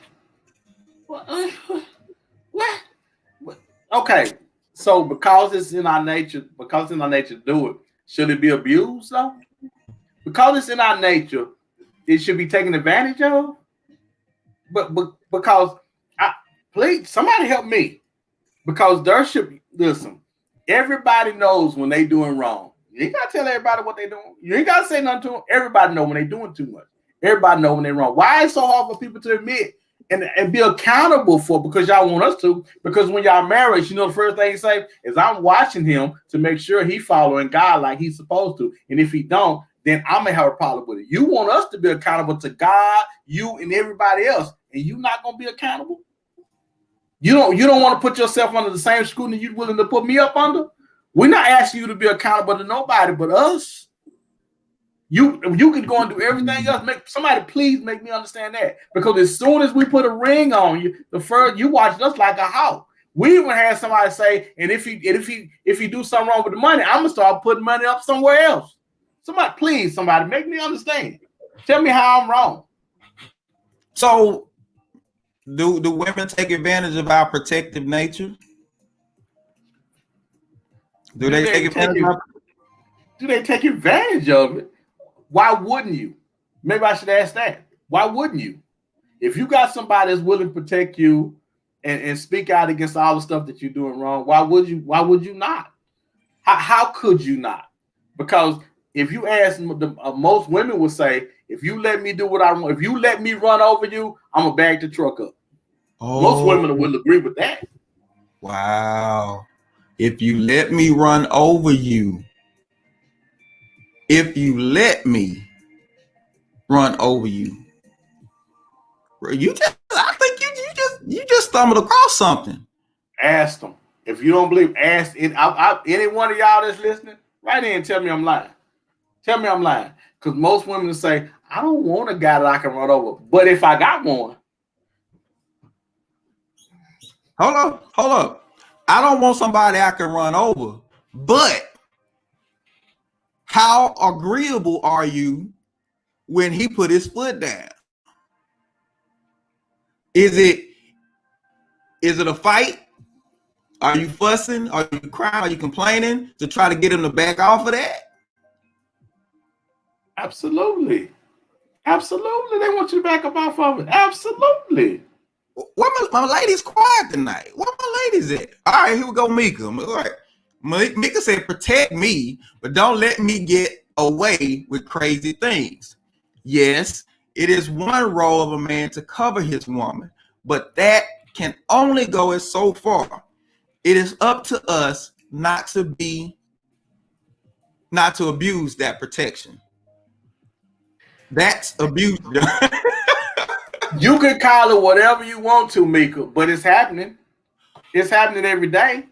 Okay, so because it's in our nature to do it, should it be abused though? Because it's in our nature, it should be taken advantage of. But because please, somebody help me. Because there should be, listen, everybody knows when they doing wrong. You ain't gotta tell everybody what they doing. You ain't gotta say nothing to them. Everybody know when they doing too much. Everybody know when they're wrong. Why is it so hard for people to admit and be accountable for? Because y'all want us to. Because when y'all married, you know the first thing you say is I'm watching him to make sure he following God like he's supposed to. And if he don't, then I'm gonna have a problem with it. You want us to be accountable to God, you, and everybody else, and you not gonna be accountable. You don't want to put yourself under the same scrutiny you're willing to put me up under. We're not asking you to be accountable to nobody but us. You can go and do everything else. Somebody please make me understand that. Because as soon as we put a ring on you, the first you watched us like a hawk. We even had somebody say, and if he do something wrong with the money, I'm gonna start putting money up somewhere else. Somebody make me understand. Tell me how I'm wrong. So do women take advantage of our protective nature? Do they take advantage of it? Why wouldn't you? Maybe I should ask that. Why wouldn't you? If you got somebody that's willing to protect you and speak out against all the stuff that you're doing wrong, why would you not? How could you not? Because if you ask most women would say, if you let me do what I want, if you let me run over you, I'm gonna bag the truck up. Oh. Most women will agree with that. Wow. If you let me run over you, I think you just stumbled across something. Ask them. If you don't believe, ask any one of y'all that's listening, right in and tell me I'm lying. Tell me I'm lying. Because most women will say, I don't want a guy that I can run over. But if I got one. Hold up. I don't want somebody I can run over. But how agreeable are you when he put his foot down? Is it a fight? Are you fussing? Are you crying? Are you complaining to try to get him to back off of that? Absolutely. They want you to back up off of it. Absolutely. Where my lady's quiet tonight? Where my ladies at? All right, here we go, Mika. All right. Mika said, protect me, but don't let me get away with crazy things. Yes, it is one role of a man to cover his woman, but that can only go as so far. It is up to us not to abuse that protection. That's abuse. You can call it whatever you want to, Mika, but it's happening. It's happening every day.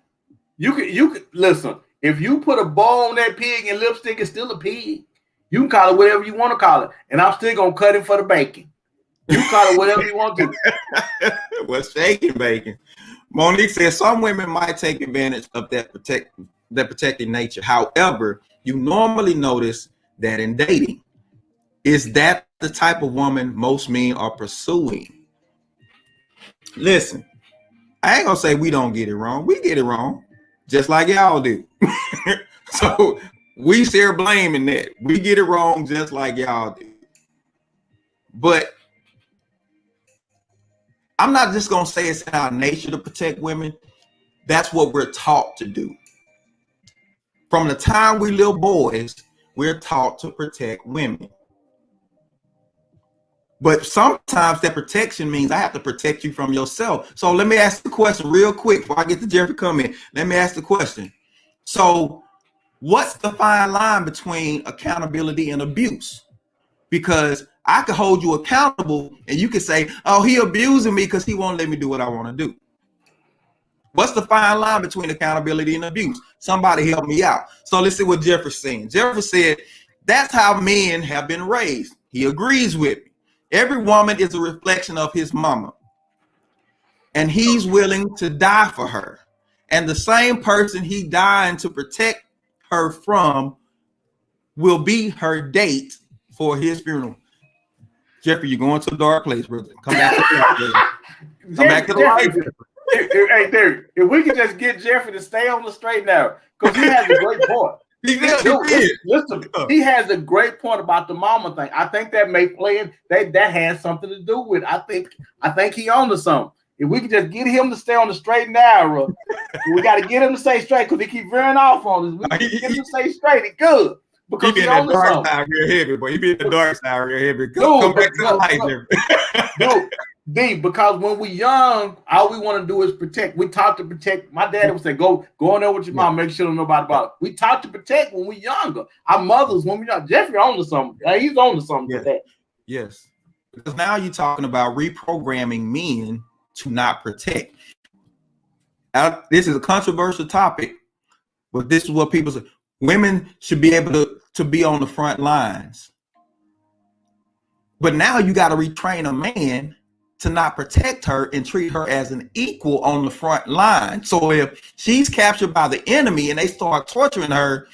You can listen. If you put a bow on that pig and lipstick, it's still a pig. You can call it whatever you want to call it, and I'm still gonna cut it for the bacon. You can call it whatever you want to. What's shaking bacon? Monique says some women might take advantage of that protective nature. However, you normally notice that in dating. Is that the type of woman most men are pursuing? Listen, I ain't gonna say we don't get it wrong. We get it wrong, just like y'all do. So we share blame in that. We get it wrong just like y'all do. But I'm not just gonna say it's in our nature to protect women. That's what we're taught to do. From the time we little boys, we're taught to protect women. But sometimes that protection means I have to protect you from yourself. So let me ask the question real quick before I get to Jeffrey coming. Let me ask the question. So what's the fine line between accountability and abuse? Because I could hold you accountable and you could say, oh, he abusing me because he won't let me do what I want to do. What's the fine line between accountability and abuse? Somebody help me out. So let's see what Jeffrey's saying. Jeffrey said, that's how men have been raised. He agrees with me. Every woman is a reflection of his mama, and he's willing to die for her. And the same person he dying to protect her from will be her date for his funeral. Jeffrey, you're going to a dark place, brother. Come back to the light. Come back to the light. Hey, Derek, if we could just get Jeffrey to stay on the straight now, because he has a great point. Listen, he has a great point about the mama thing. I think that may play in that has something to do with. I think he on to something. If we can just get him to stay on the straight and narrow, we got to get him to stay straight because he keep veering off on us. We can get him to stay straight. It's good. Because he be in the dark side real heavy, boy. He be in the dark side real heavy. Come back to the light, dude. D, because when we young, all we want to do is protect. We taught to protect. My daddy would say, go in there with your mom, make sure nobody about it. We taught to protect when we younger. Our mothers, when we young, Jeffrey on to something. He's on to something with that. Yes. Because now you're talking about reprogramming men to not protect. Now, this is a controversial topic, but this is what people say. Women should be able to be on the front lines. But now you got to retrain a man to not protect her and treat her as an equal on the front line. So if she's captured by the enemy and they start torturing her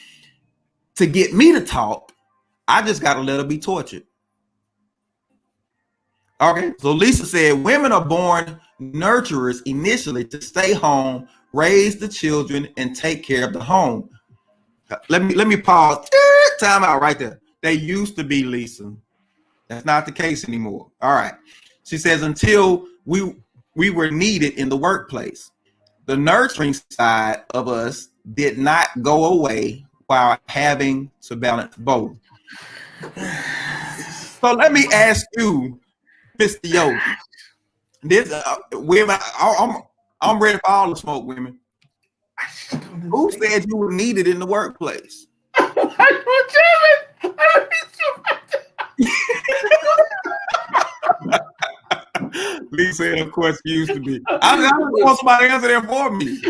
to get me to talk, I just got to let her be tortured. Okay, so Lisa said women are born nurturers initially to stay home, raise the children, and take care of the home. Let me pause. Time out right there. They used to be, Lisa. That's not the case anymore. All right. She says until we were needed in the workplace. The nurturing side of us did not go away while having to balance both. So let me ask you, Mr. Yo, this women, I'm ready for all the smoke, women. Who said you were needed in the workplace? Lisa, of course, used to be. I want somebody to answer that for me.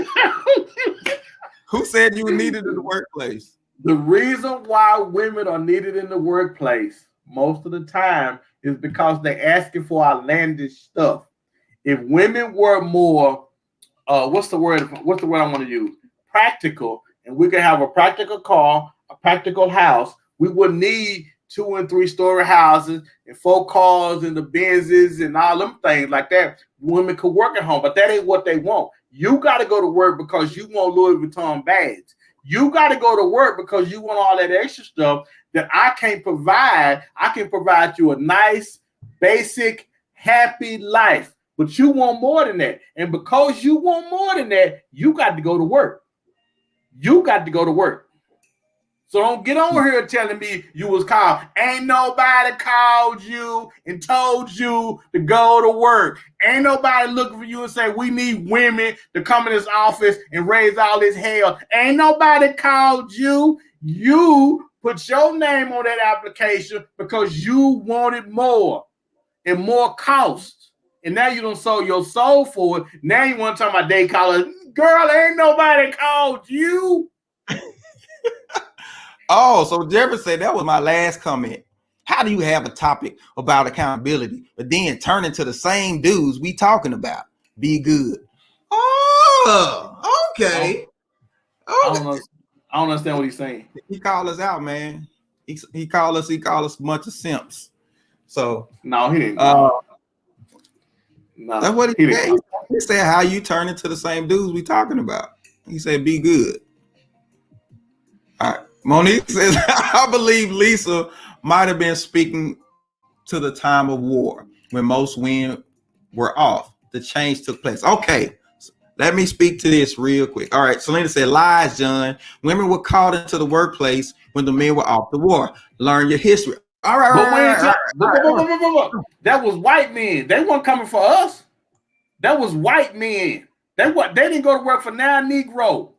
Who said you were needed in the workplace? The reason why women are needed in the workplace most of the time is because they're asking for outlandish stuff. If women were more, what's the word I want to use? Practical, and we could have a practical car, a practical house, we wouldn't need 2- and 3-story houses and 4 cars and the Benzes and all them things like that. Women could work at home, but that ain't what they want. You got to go to work because you want Louis Vuitton bags. You got to go to work because you want all that extra stuff that I can't provide. I can provide you a nice, basic, happy life, but you want more than that. And because you want more than that, you got to go to work. You got to go to work. So don't get on here telling me you was called. Ain't nobody called you and told you to go to work. Ain't nobody looking for you and say, we need women to come in this office and raise all this hell. Ain't nobody called you. You put your name on that application because you wanted more and more cost. And now you done sold your soul for it. Now you want to talk about day callers. Girl, ain't nobody called you. Oh, so Jeffrey said that was my last comment. How do you have a topic about accountability, but then turn into the same dudes we talking about? Be good. Oh, okay. I don't understand what he's saying. He called us out, man. He called us a bunch of simps. So no, he didn't. No, that's what he said. He said how you turn into the same dudes we talking about. He said be good. All right. Monique says, I believe Lisa might have been speaking to the time of war when most women were off. The change took place. Okay, so let me speak to this real quick. All right, Selena said, lies, John. Women were called into the workplace when the men were off the war. Learn your history. All right. That was white men. They weren't coming for us. That was white men. They didn't go to work for now Negro.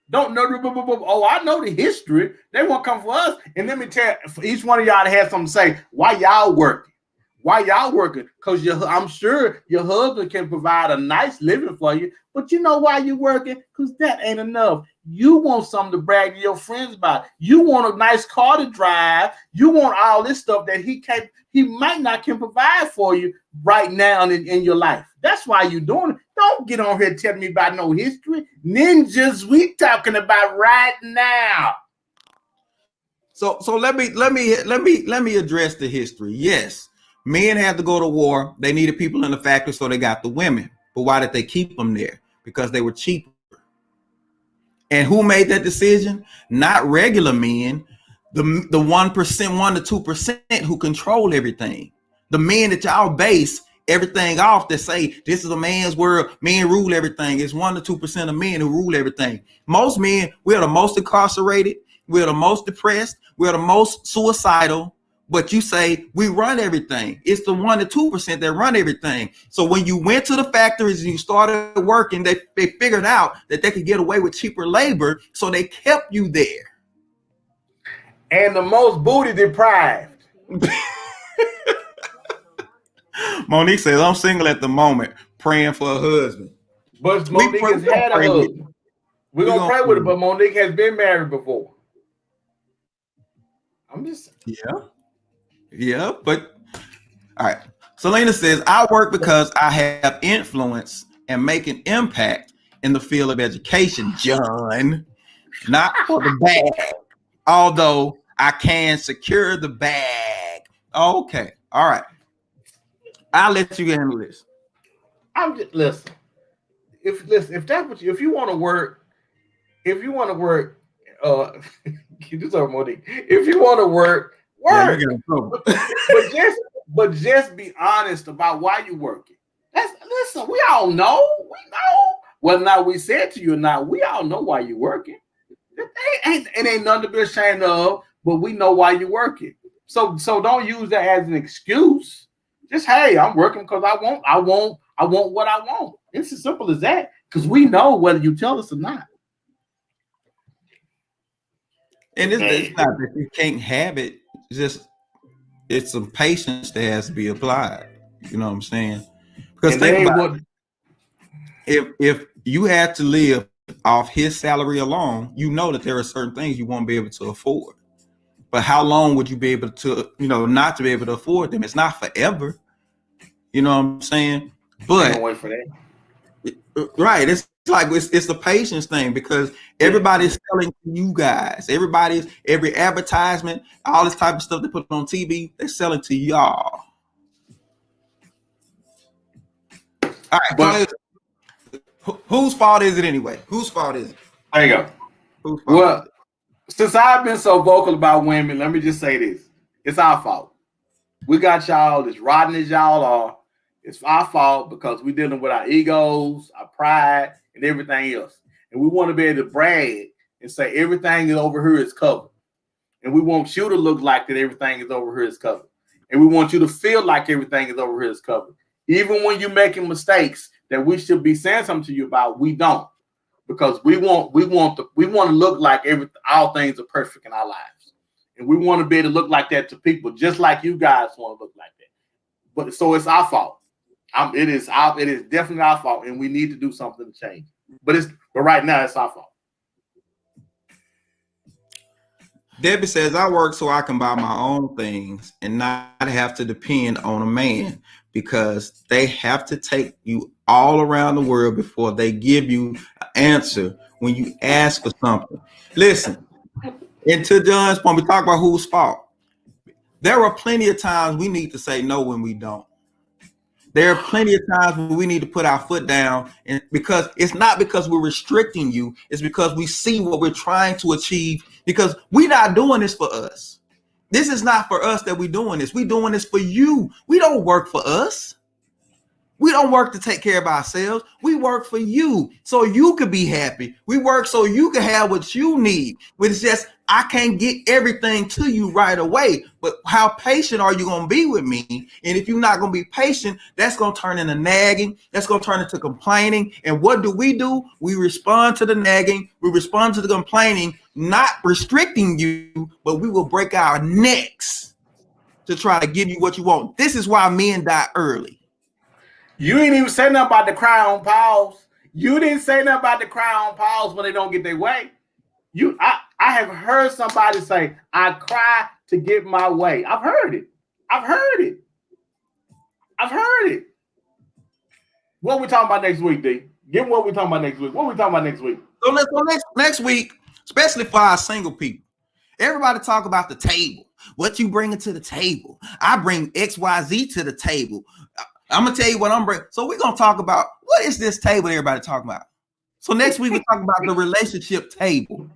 Don't know. Oh, I know the history. They won't come for us. And let me tell you, for each one of y'all to have something to say, why y'all working? Why y'all working? Because I'm sure your husband can provide a nice living for you. But you know why you working? Because that ain't enough. You want something to brag to your friends about. You want a nice car to drive. You want all this stuff that he might not can provide for you right now in your life. That's why you're doing it. Don't get on here telling me about no history. Ninjas, we talking about right now. So let me address the history. Yes, men had to go to war. They needed people in the factory, so they got the women. But why did they keep them there? Because they were cheaper. And who made that decision? Not regular men, the 1%, 1 to 2% who control everything. The men that y'all base everything off that say this is a man's world, men rule everything. It's 1 to 2% of men who rule everything. Most men, we are the most incarcerated, we're the most depressed, we're the most suicidal, but you say we run everything. It's the 1 to 2% that run everything. So when you went to the factories and you started working, they figured out that they could get away with cheaper labor, so they kept you there. And the most booty deprived. Monique says, I'm single at the moment, praying for a husband. But Monique has had a husband. We're going to pray with her, but Monique has been married before. I'm just... Yeah, but... All right. Selena says, I work because I have influence and make an impact in the field of education, John. Not for the bag, although I can secure the bag. Okay. All right. I'll let you handle this. I'm just if that's what if you want to work, you do something, Monique. If you want to work. Yeah, but just be honest about why you working. Listen, we all know. We know whether or not we said to you or not. We all know why you working. It ain't nothing to be ashamed of, but we know why you working. So don't use that as an excuse. Just, hey, I'm working because I want what I want. It's as simple as that. Because we know whether you tell us or not. And it's not that you can't have it. It's some patience that has to be applied. You know what I'm saying? Because think about it. If you had to live off his salary alone, you know that there are certain things you won't be able to afford. But how long would you be able to, not to be able to afford them? It's not forever. You know what I'm saying? But wait for that. Right. It's like it's the patience thing, because everybody's selling to you guys. Every advertisement, all this type of stuff they put on TV, they're selling to y'all. All right. But whose fault is it anyway? Whose fault is it? There you go. Well, since I've been so vocal about women, let me just say this. It's our fault. We got y'all as rotten as y'all are. It's our fault because we're dealing with our egos, our pride, and everything else. And we want to be able to brag and say everything is over here is covered. And we want you to look like that everything is over here is covered. And we want you to feel like everything is over here is covered. Even when you're making mistakes that we should be saying something to you about, we don't. Because we want to look like all things are perfect in our lives. And we want to be able to look like that to people, just like you guys want to look like that. But so it's our fault. It is definitely our fault, and we need to do something to change. But right now it's our fault. Debbie says, I work so I can buy my own things and not have to depend on a man, because they have to take you all around the world before they give you an answer when you ask for something. Listen, and to John's point, we talk about whose fault. There are plenty of times we need to say no when we don't. There are plenty of times when we need to put our foot down, and because it's not because we're restricting you, it's because we see what we're trying to achieve, because we're not doing this for us. This is not for us that we're doing this. We're doing this for you. We don't work for us. We don't work to take care of ourselves. We work for you so you could be happy. We work so you can have what you need. But it's just, I can't get everything to you right away. But how patient are you going to be with me? And if you're not going to be patient, that's going to turn into nagging. That's going to turn into complaining. And what do? We respond to the nagging. We respond to the complaining, not restricting you, but we will break our necks to try to give you what you want. This is why men die early. You ain't even say nothing about the cry on pause. You didn't say nothing about the cry on pause when they don't get their way. I have heard somebody say, I cry to get my way. I've heard it. What we talking about next week, D? Give what we talking about next week. What we talking about next week? So next week, especially for our single people, everybody talk about the table. What you bringing to the table? I bring XYZ to the table. I'm gonna tell you what I'm bringing. So we're gonna talk about what is this table everybody talking about. So next week we talk about the relationship table.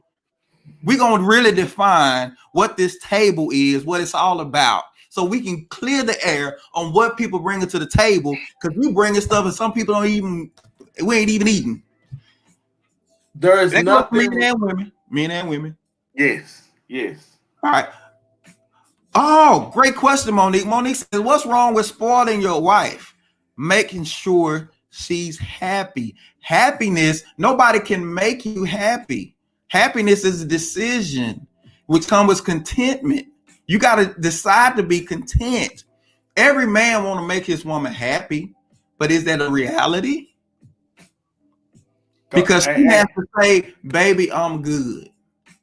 We're gonna really define what this table is, what it's all about. so we can clear the air on what people bringing to the table, because we bringing stuff and some people we ain't even eating. There is nothing. Men and women. Yes. All right. Oh, great question, Monique. Monique says, what's wrong with spoiling your wife? Making sure she's happy. Happiness, nobody can make you happy. Happiness is a decision which comes with contentment. You got to decide to be content. Every man want to make his woman happy, but is that a reality? Because she has to say, baby, I'm good.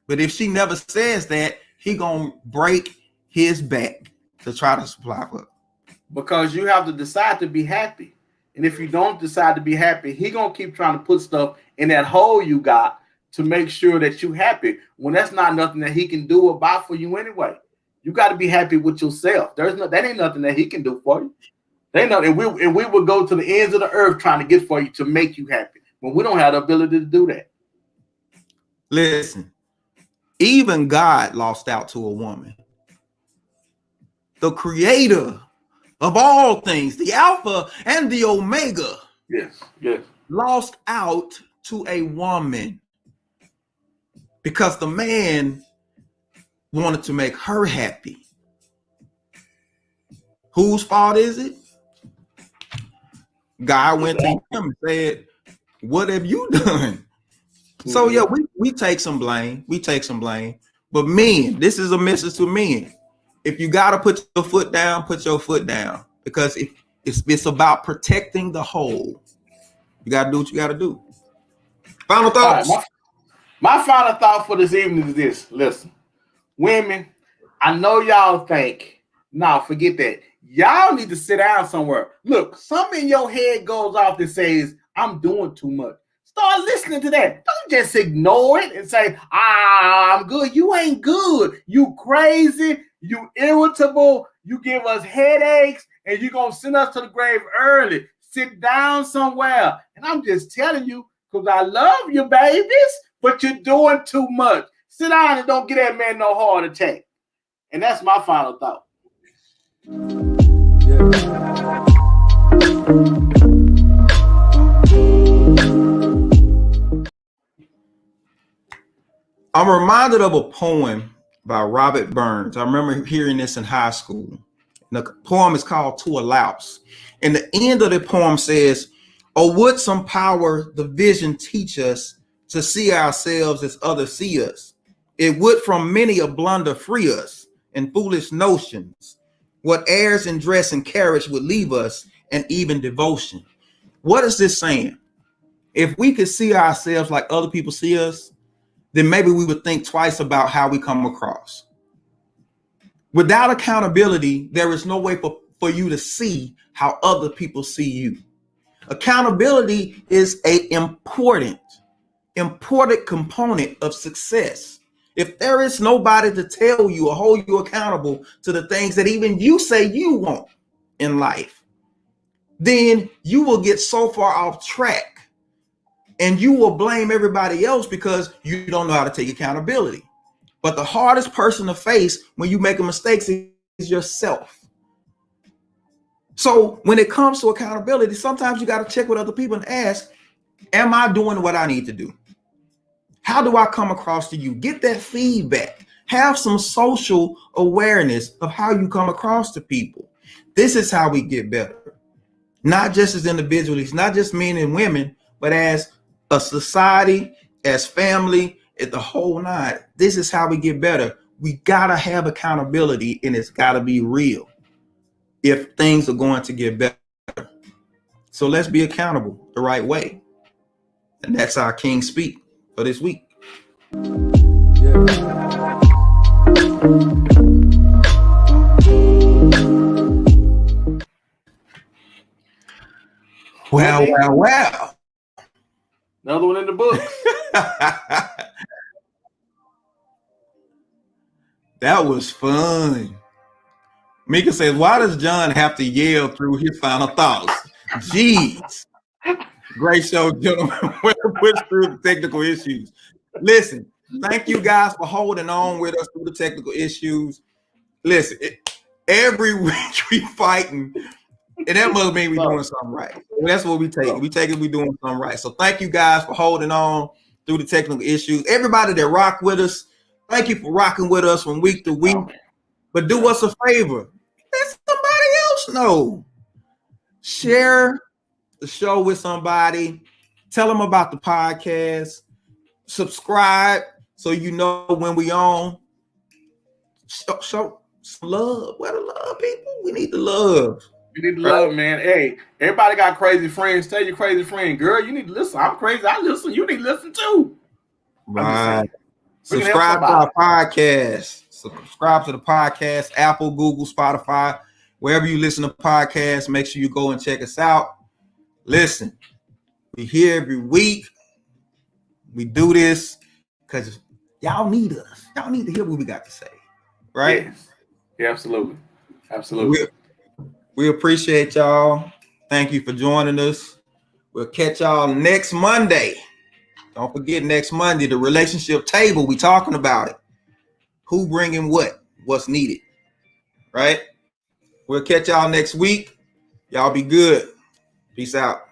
But if she never says that, he gonna break his back to try to supply for her. Because you have to decide to be happy. And if you don't decide to be happy, he gonna keep trying to put stuff in that hole you got to make sure that you happy, when that's not nothing that he can do about for you anyway. You got to be happy with yourself. That ain't nothing that he can do for you. They know, and we would go to the ends of the earth trying to get for you to make you happy, when we don't have the ability to do that. Listen, even God lost out to a woman. The creator of all things, the Alpha and the Omega. Yes. Lost out to a woman because the man wanted to make her happy. Whose fault is it? God went to him and said, what have you done? So yeah, we take some blame. But men, this is a message to men. If you got to put your foot down, put your foot down. Because it's about protecting the whole. You got to do what you got to do. Final thoughts. Right, my final thought for this evening is this. Listen, women, I know y'all think, no, forget that. Y'all need to sit down somewhere. Look, something in your head goes off that says, I'm doing too much. Start listening to that. Don't just ignore it and say, I'm good. You ain't good. You crazy. You irritable. You give us headaches, and you're going to send us to the grave early. Sit down somewhere. And I'm just telling you, because I love you, babies, but you're doing too much. Sit down and don't get that man no heart attack. And that's my final thought. I'm reminded of a poem by Robert Burns. I remember hearing this in high school. The poem is called To a Louse. And the end of the poem says, oh, would some power the vision teach us to see ourselves as others see us? It would from many a blunder free us and foolish notions. What airs and dress and carriage would leave us, and even devotion. What is this saying? If we could see ourselves like other people see us, then maybe we would think twice about how we come across. Without accountability, there is no way for you to see how other people see you. Accountability is an important component of success. If there is nobody to tell you or hold you accountable to the things that even you say you want in life, then you will get so far off track and you will blame everybody else because you don't know how to take accountability. But the hardest person to face when you make a mistake is yourself. So when it comes to accountability, sometimes you got to check with other people and ask, am I doing what I need to do? How do I come across to you? Get that feedback. Have some social awareness of how you come across to people. This is how we get better. Not just as individuals, not just men and women, but as a society, as family, at the whole nine. This is how we get better. We gotta have accountability, and it's gotta be real if things are going to get better. So let's be accountable the right way. And that's our King Speak for this week. Well. Another one in the book. That was fun. Mika says, why does John have to yell through his final thoughts? Jeez. Great show, gentlemen. We'll push through the technical issues. Listen, thank you guys for holding on with us through the technical issues. Listen, every week we fighting, and that must mean we doing something right. That's what we take. We take it, we doing something right. So thank you guys for holding on through the technical issues. Everybody that rock with us, thank you for rocking with us from week to week. But do us a favor. Let somebody else know. Share the show with somebody. Tell them about the podcast. Subscribe so you know when we on. Show some love. Where the love, people? We need the love. You need to love, man. Hey, everybody got crazy friends. Tell your crazy friend, girl, you need to listen. I'm crazy. I listen. You need to listen too. Right. Subscribe to our podcast. Subscribe to the podcast, Apple, Google, Spotify, wherever you listen to podcasts. Make sure you go and check us out. Listen, we here every week. We do this because y'all need us. Y'all need to hear what we got to say. Right? Yes. Yeah, absolutely. Absolutely. We appreciate y'all. Thank you for joining us. We'll catch y'all next Monday. Don't forget next Monday, the relationship table. We talking about it. Who bringing what? What's needed? Right? We'll catch y'all next week. Y'all be good. Peace out.